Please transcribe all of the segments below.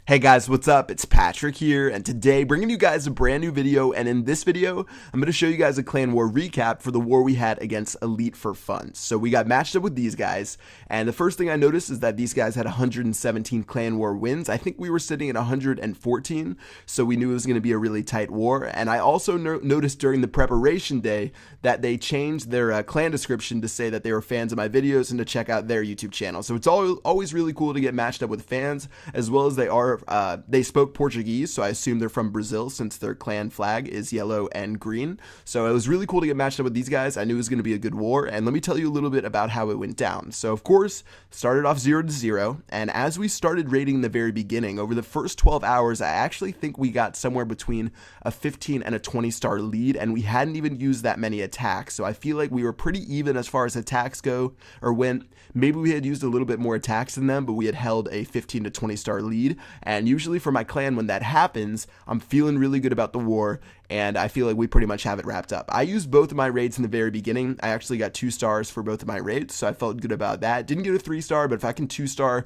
Hey guys, what's up? It's Patrick here, and today bringing you guys a brand new video, and in this video, I'm going to show you guys a clan war recap for the war we had against Elite4Fun. So we got matched up with these guys, and the first thing I noticed is that these guys had 117 clan war wins. I think we were sitting at 114, so we knew it was going to be a really tight war, and I also noticed during the preparation day that they changed their clan description to say that they were fans of my videos and to check out their YouTube channel. So it's always really cool to get matched up with fans, as well as they spoke Portuguese, so I assume they're from Brazil since their clan flag is yellow and green. So it was really cool to get matched up with these guys. I knew it was going to be a good war, and let me tell you a little bit about how it went down. So of course, started off 0-0, and as we started raiding in the very beginning, over the first 12 hours, I actually think we got somewhere between a 15 and a 20 star lead, and we hadn't even used that many attacks. So I feel like we were pretty even as far as attacks go, or went. Maybe we had used a little bit more attacks than them, but we had held a 15 to 20 star lead. And usually for my clan, when that happens, I'm feeling really good about the war, and I feel like we pretty much have it wrapped up. I used both of my raids in the very beginning. I actually got 2 stars for both of my raids, so I felt good about that. Didn't get a 3 star, but if I can 2 star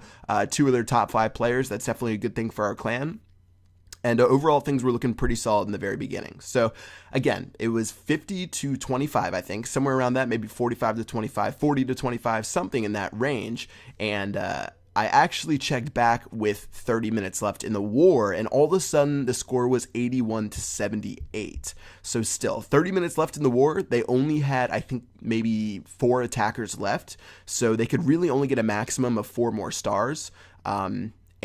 2 of their top 5 players, that's definitely a good thing for our clan. And overall, things were looking pretty solid in the very beginning. So again, it was 50 to 25, I think, somewhere around that, maybe 45 to 25, 40 to 25, something in that range. And I actually checked back with 30 minutes left in the war, and all of a sudden the score was 81 to 78. So still 30 minutes left in the war. They only had, I think, maybe 4 attackers left, so they could really only get a maximum of 4 more stars.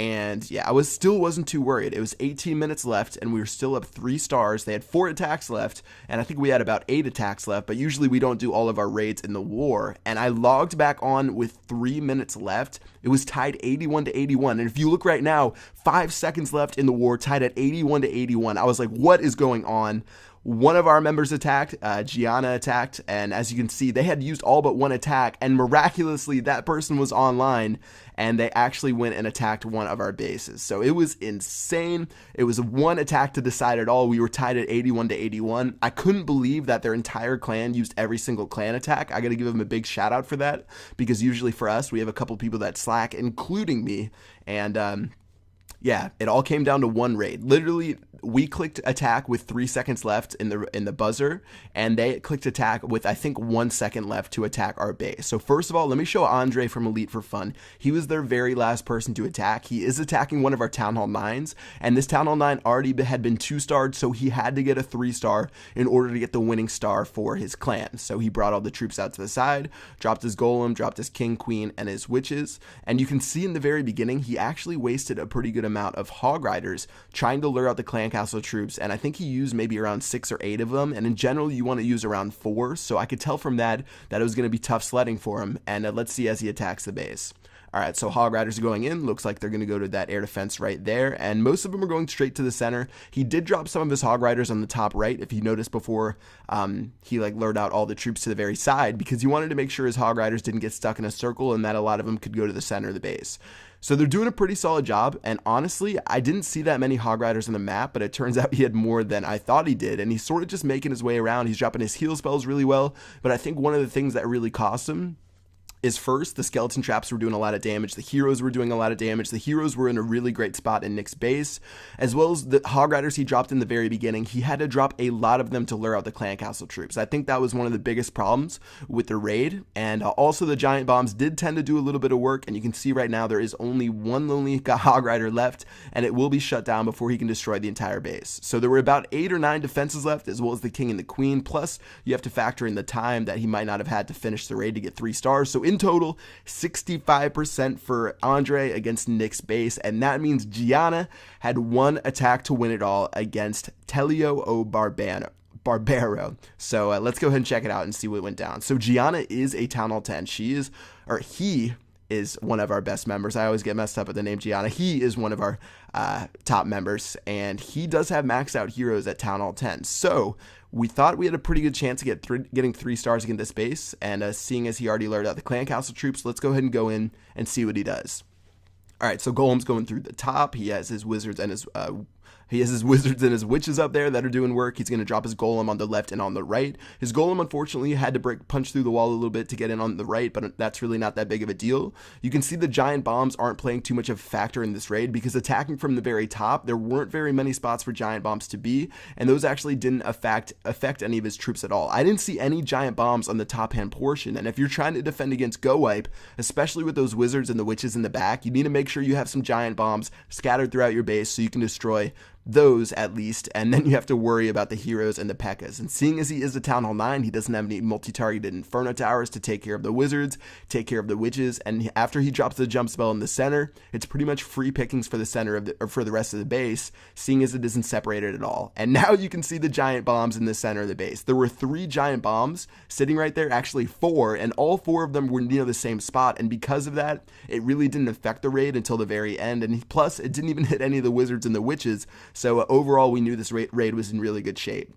And yeah, I still wasn't too worried. It was 18 minutes left, and we were still up 3 stars. They had 4 attacks left, and I think we had about 8 attacks left, but usually we don't do all of our raids in the war. And I logged back on with 3 minutes left. It was tied 81 to 81. And if you look right now, 5 seconds left in the war, tied at 81 to 81. I was like, what is going on? One of our members attacked, Gianna attacked, and as you can see, they had used all but 1 attack, and miraculously, that person was online, and they actually went and attacked one of our bases. So it was insane. It was 1 attack to decide it all. We were tied at 81 to 81. I couldn't believe that their entire clan used every single clan attack. I gotta give them a big shout out for that, because usually for us, we have a couple people that slack, including me, and yeah, it all came down to 1 raid. Literally, we clicked attack with 3 seconds left in the buzzer, and they clicked attack with, I think, 1 second left to attack our base. So first of all, let me show Andre from Elite4Fun. He was their very last person to attack. He is attacking one of our Town Hall 9s, and this Town Hall 9 already had been 2-starred, so he had to get a 3-star in order to get the winning star for his clan. So he brought all the troops out to the side, dropped his golem, dropped his king, queen, and his witches. And you can see in the very beginning, he actually wasted a pretty good amount of hog riders trying to lure out the clan castle troops, and I think he used maybe around 6 or 8 of them, and in general you want to use around 4, so I could tell from that it was going to be tough sledding for him. And let's see as he attacks the base. Alright, so hog riders are going in. Looks like they're going to go to that air defense right there, and most of them are going straight to the center. He did drop some of his hog riders on the top right, if you noticed before. He lured out all the troops to the very side, because he wanted to make sure his hog riders didn't get stuck in a circle, and that a lot of them could go to the center of the base. So they're doing a pretty solid job, and honestly, I didn't see that many hog riders on the map, but it turns out he had more than I thought he did, and he's sort of just making his way around. He's dropping his heal spells really well, but I think one of the things that really cost him is first, the skeleton traps were doing a lot of damage, the heroes were doing a lot of damage, the heroes were in a really great spot in Nick's base, as well as the hog riders he dropped in the very beginning. He had to drop a lot of them to lure out the clan castle troops. I think that was one of the biggest problems with the raid, and also the giant bombs did tend to do a little bit of work, and you can see right now there is only 1 lonely hog rider left, and it will be shut down before he can destroy the entire base. So there were about 8 or 9 defenses left, as well as the king and the queen, plus you have to factor in the time that he might not have had to finish the raid to get 3 stars. So in total, 65% for Andre against Nick's base, and that means Gianna had 1 attack to win it all against Telio o Barbaro. So let's go ahead and check it out and see what went down. So Gianna is a Town Hall 10. He is one of our best members. I always get messed up with the name Gianna. He is one of our top members, and he does have maxed out heroes at Town Hall 10. So we thought we had a pretty good chance of getting 3 stars against this base, and seeing as he already lured out the clan castle troops, let's go ahead and go in and see what he does. Alright, so Golem's going through the top. He has his wizards and his He has his wizards and his witches up there that are doing work. He's going to drop his golem on the left and on the right. His golem, unfortunately, had to punch through the wall a little bit to get in on the right, but that's really not that big of a deal. You can see the giant bombs aren't playing too much of a factor in this raid because attacking from the very top, there weren't very many spots for giant bombs to be, and those actually didn't affect any of his troops at all. I didn't see any giant bombs on the top hand portion, and if you're trying to defend against Go Wipe, especially with those wizards and the witches in the back, you need to make sure you have some giant bombs scattered throughout your base so you can destroy those at least, and then you have to worry about the heroes and the P.E.K.K.A.s. And seeing as he is a Town Hall 9, he doesn't have any multi-targeted Inferno Towers to take care of the wizards, take care of the witches, and after he drops the jump spell in the center, it's pretty much free pickings for the center of for the rest of the base, seeing as it isn't separated at all. And now you can see the giant bombs in the center of the base. There were 3 giant bombs sitting right there, actually 4, and all 4 of them were near the same spot, and because of that, it really didn't affect the raid until the very end, and plus, it didn't even hit any of the wizards and the witches. So overall, we knew this raid was in really good shape.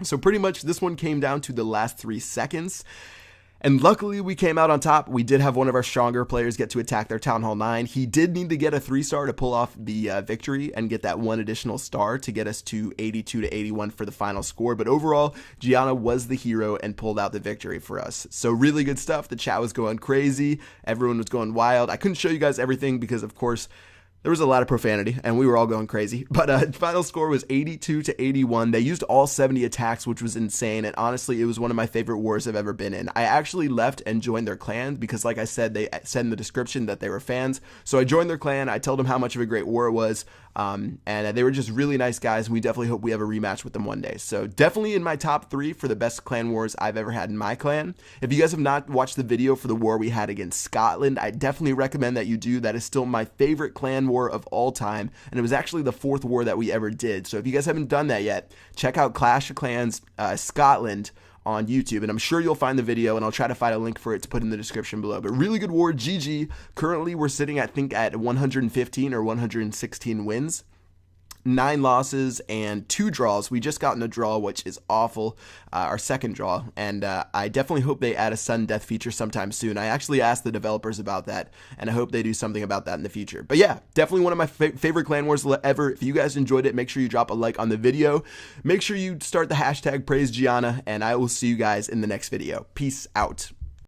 So pretty much this one came down to the last 3 seconds. And luckily, we came out on top. We did have one of our stronger players get to attack their Town Hall 9. He did need to get a 3-star to pull off the victory and get that 1 additional star to get us to 82 to 81 for the final score. But overall, Gianna was the hero and pulled out the victory for us. So really good stuff. The chat was going crazy. Everyone was going wild. I couldn't show you guys everything because, of course, there was a lot of profanity, and we were all going crazy. But final score was 82 to 81. They used all 70 attacks, which was insane. And honestly, it was one of my favorite wars I've ever been in. I actually left and joined their clan because, like I said, they said in the description that they were fans. So I joined their clan. I told them how much of a great war it was. And they were just really nice guys. And we definitely hope we have a rematch with them one day. So definitely in my top 3 for the best clan wars I've ever had in my clan. If you guys have not watched the video for the war we had against Scotland, I definitely recommend that you do. That is still my favorite clan war of all time, and it was actually the 4th war that we ever did. So if you guys haven't done that yet, check out Clash of Clans Scotland on YouTube, and I'm sure you'll find the video, and I'll try to find a link for it to put in the description below. But really good war, GG. Currently we're sitting, I think, at 115 or 116 wins, 9 losses and 2 draws. We just got in a draw, which is awful, our second draw, and I definitely hope they add a sudden death feature sometime soon. I actually asked the developers about that, and I hope they do something about that in the future. But yeah, definitely one of my favorite clan wars ever. If you guys enjoyed it, make sure you drop a like on the video. Make sure you start the hashtag PraiseGianna, and I will see you guys in the next video. Peace out.